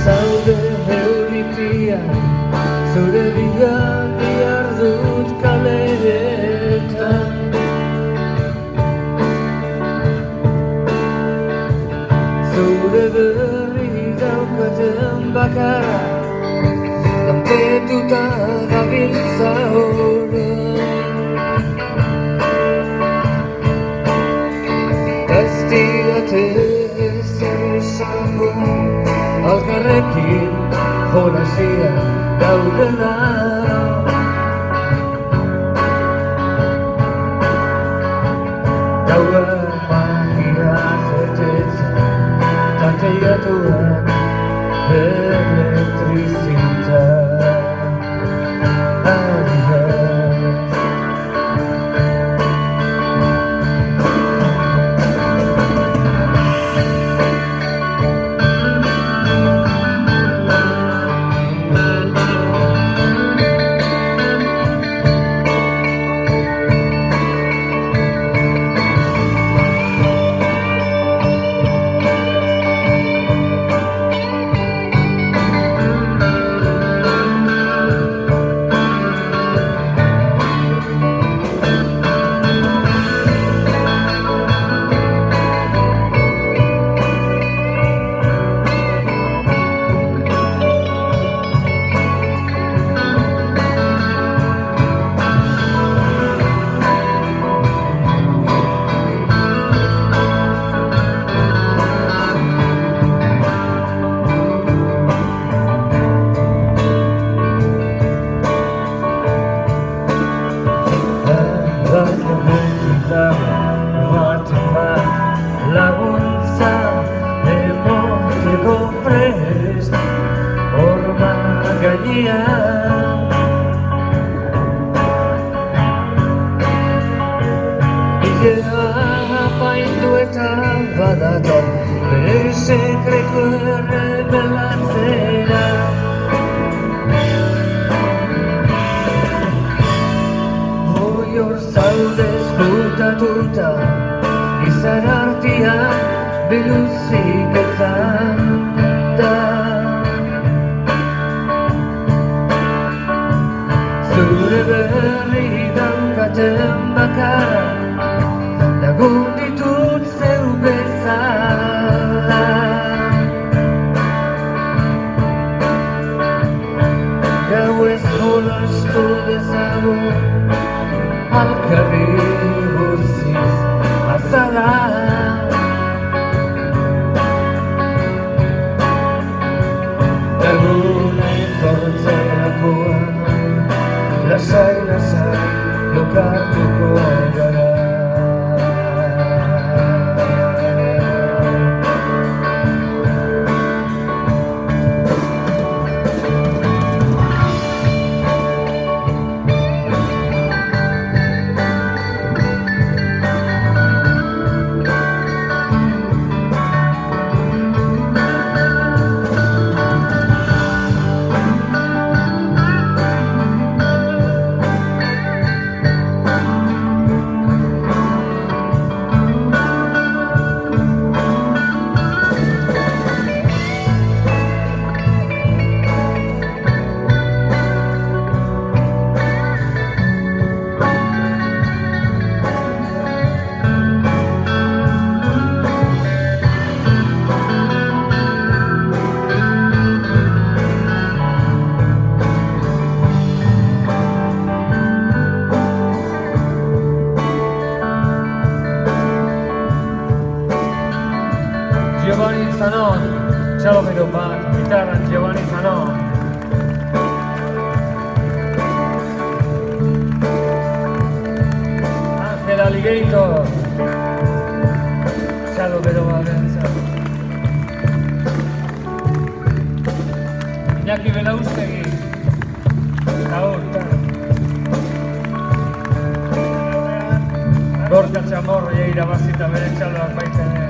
Zaude euritian, zure bigarri ardut kaleetan. Zure berri daukaten bakarra, lanpetuta gabiltza horren. Ez didate ezer esango, alkarrekin jolasia daudela. Gaua magia zetetzen, tanteiatuak elektrizita adibaz. Laguntza emoteko prest, horma gainean. Ilea apaindu eta badator, bere sekretu errebelatzera. Hor zaude ezkutatuta, izan artian biluzik ezan da. Zure berri daukaten bakarra, lagun ditut zeu bezala. Gauez jolastu dezagun, alkarri gurziz azala. Eguna etortzerakoan, lasai-lasai lokartuko gara. Giovanni Zanon, cello vedo bat, chitarra Giovanni Zanon. Angel Alligator, cello vedo Valenza. Iñaki Belaustegi, Ahorta. Gorka Chamorro, irabazita bere txaloak baitzen.